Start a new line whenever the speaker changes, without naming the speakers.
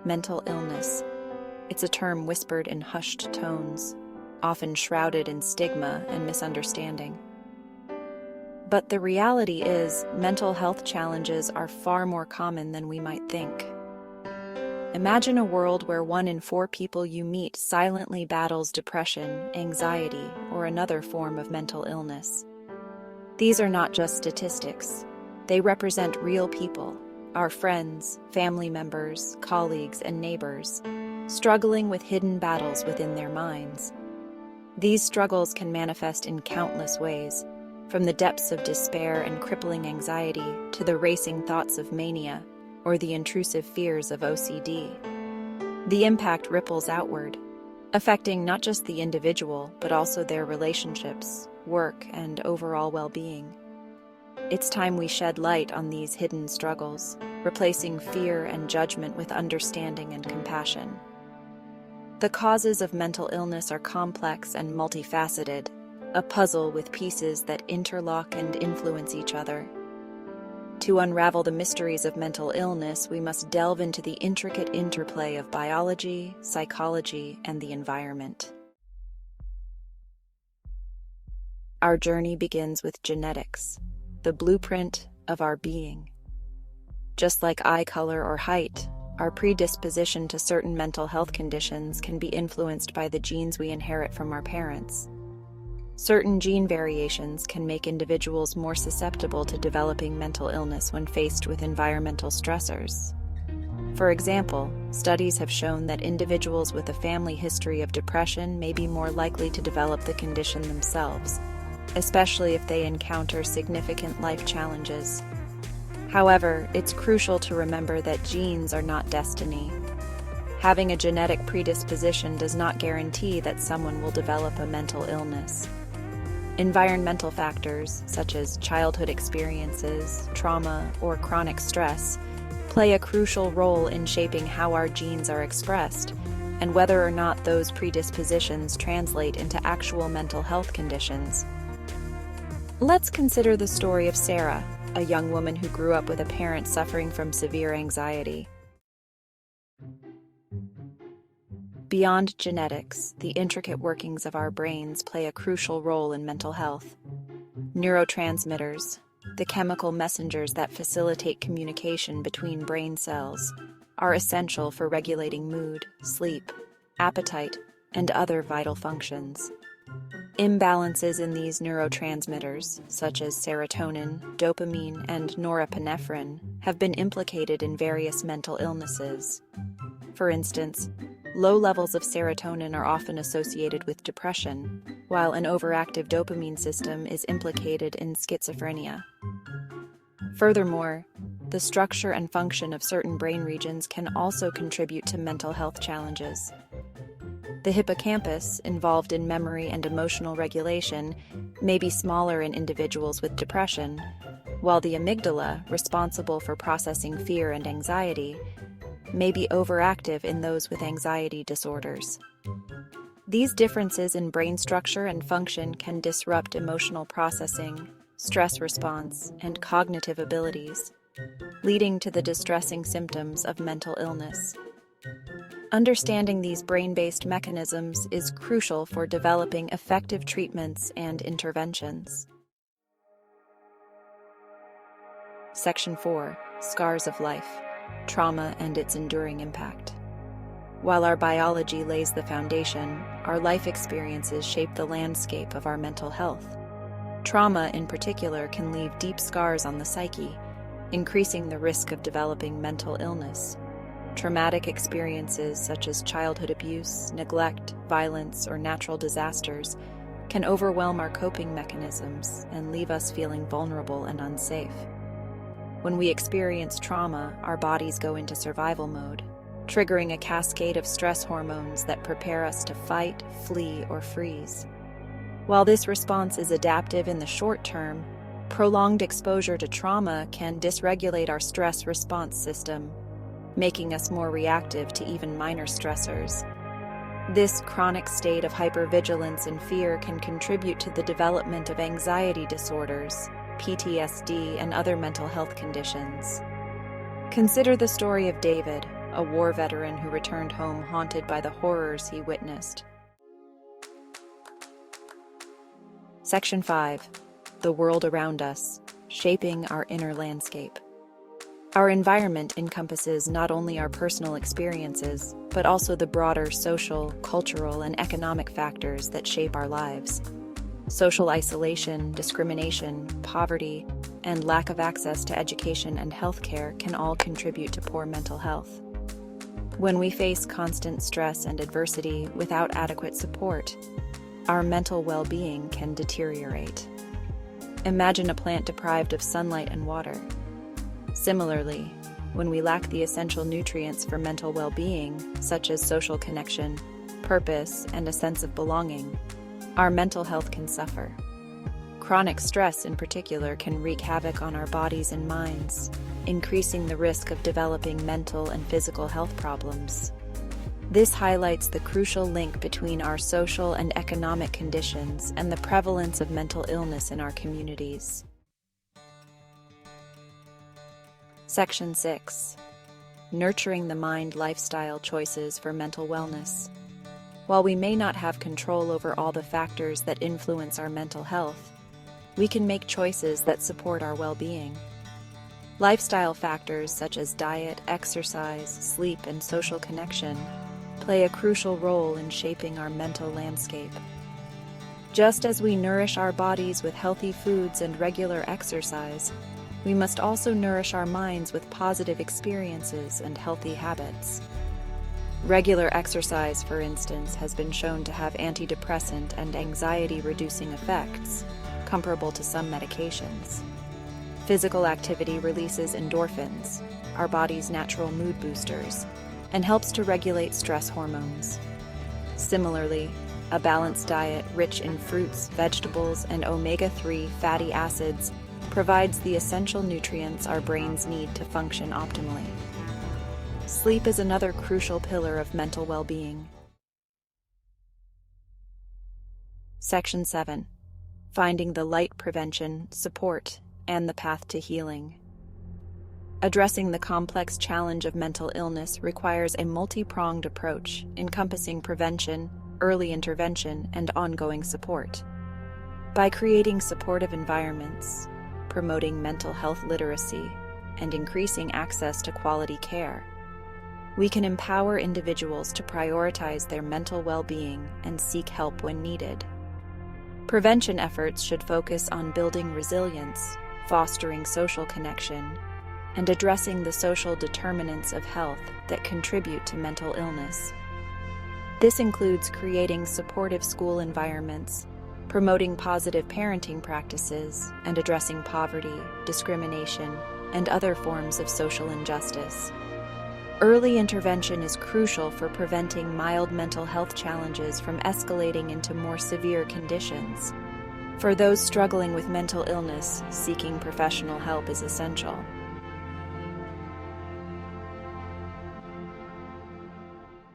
mental illness. It's a term whispered in hushed tones, often shrouded in stigma and misunderstanding. But the reality is, mental health challenges are far more common than we might think. Imagine a world where 1 in 4 people you meet silently battles depression, anxiety, or another form of mental illness. These are not just statistics. They represent real people, our friends, family members, colleagues, and neighbors, struggling with hidden battles within their minds. These struggles can manifest in countless ways, from the depths of despair and crippling anxiety to the racing thoughts of mania or the intrusive fears of OCD. The impact ripples outward, affecting not just the individual, but also their relationships, work, and overall well-being. It's time we shed light on these hidden struggles, replacing fear and judgment with understanding and compassion. The causes of mental illness are complex and multifaceted, a puzzle with pieces that interlock and influence each other. To unravel the mysteries of mental illness, we must delve into the intricate interplay of biology, psychology, and the environment. Our journey begins with genetics, the blueprint of our being. Just like eye color or height, our predisposition to certain mental health conditions can be influenced by the genes we inherit from our parents. Certain gene variations can make individuals more susceptible to developing mental illness when faced with environmental stressors. For example, studies have shown that individuals with a family history of depression may be more likely to develop the condition themselves, especially if they encounter significant life challenges. However, it's crucial to remember that genes are not destiny. Having a genetic predisposition does not guarantee that someone will develop a mental illness. Environmental factors, such as childhood experiences, trauma, or chronic stress, play a crucial role in shaping how our genes are expressed and whether or not those predispositions translate into actual mental health conditions. Let's consider the story of Sarah, a young woman who grew up with a parent suffering from severe anxiety. Beyond genetics, the intricate workings of our brains play a crucial role in mental health. Neurotransmitters, the chemical messengers that facilitate communication between brain cells, are essential for regulating mood, sleep, appetite, and other vital functions. Imbalances in these neurotransmitters, such as serotonin, dopamine, and norepinephrine, have been implicated in various mental illnesses. For instance, low levels of serotonin are often associated with depression, while an overactive dopamine system is implicated in schizophrenia. Furthermore, the structure and function of certain brain regions can also contribute to mental health challenges. The hippocampus, involved in memory and emotional regulation, may be smaller in individuals with depression, while the amygdala, responsible for processing fear and anxiety, may be overactive in those with anxiety disorders. These differences in brain structure and function can disrupt emotional processing, stress response, and cognitive abilities, leading to the distressing symptoms of mental illness. Understanding these brain-based mechanisms is crucial for developing effective treatments and interventions. Section 4. Scars of Life: Trauma and its Enduring Impact. While our biology lays the foundation, our life experiences shape the landscape of our mental health. Trauma, in particular, can leave deep scars on the psyche, increasing the risk of developing mental illness. Traumatic experiences such as childhood abuse, neglect, violence, or natural disasters can overwhelm our coping mechanisms and leave us feeling vulnerable and unsafe. When we experience trauma, our bodies go into survival mode, triggering a cascade of stress hormones that prepare us to fight, flee, or freeze. While this response is adaptive in the short term, prolonged exposure to trauma can dysregulate our stress response system, making us more reactive to even minor stressors. This chronic state of hypervigilance and fear can contribute to the development of anxiety disorders, PTSD, and other mental health conditions. Consider the story of David, a war veteran who returned home haunted by the horrors he witnessed. Section 5. The world around us, shaping our inner landscape. Our environment encompasses not only our personal experiences, but also the broader social, cultural, and economic factors that shape our lives. Social isolation, discrimination, poverty, and lack of access to education and healthcare can all contribute to poor mental health. When we face constant stress and adversity without adequate support, our mental well-being can deteriorate. Imagine a plant deprived of sunlight and water. Similarly, when we lack the essential nutrients for mental well-being, such as social connection, purpose, and a sense of belonging, our mental health can suffer. Chronic stress, in particular, can wreak havoc on our bodies and minds, increasing the risk of developing mental and physical health problems. This highlights the crucial link between our social and economic conditions and the prevalence of mental illness in our communities. Section 6. Nurturing the mind lifestyle choices for mental wellness. While we may not have control over all the factors that influence our mental health, we can make choices that support our well-being. Lifestyle factors such as diet, exercise, sleep, and social connection play a crucial role in shaping our mental landscape. Just as we nourish our bodies with healthy foods and regular exercise, we must also nourish our minds with positive experiences and healthy habits. Regular exercise, for instance, has been shown to have antidepressant and anxiety-reducing effects, comparable to some medications. Physical activity releases endorphins, our body's natural mood boosters, and helps to regulate stress hormones. Similarly, a balanced diet rich in fruits, vegetables, and omega-3 fatty acids provides the essential nutrients our brains need to function optimally. Sleep is another crucial pillar of mental well-being. Section 7. Finding the light prevention, support, and the path to healing. Addressing the complex challenge of mental illness requires a multi-pronged approach encompassing prevention, early intervention, and ongoing support. By creating supportive environments, promoting mental health literacy, and increasing access to quality care, we can empower individuals to prioritize their mental well-being and seek help when needed. Prevention efforts should focus on building resilience, fostering social connection, and addressing the social determinants of health that contribute to mental illness. This includes creating supportive school environments, promoting positive parenting practices, and addressing poverty, discrimination, and other forms of social injustice. Early intervention is crucial for preventing mild mental health challenges from escalating into more severe conditions. For those struggling with mental illness, seeking professional help is essential.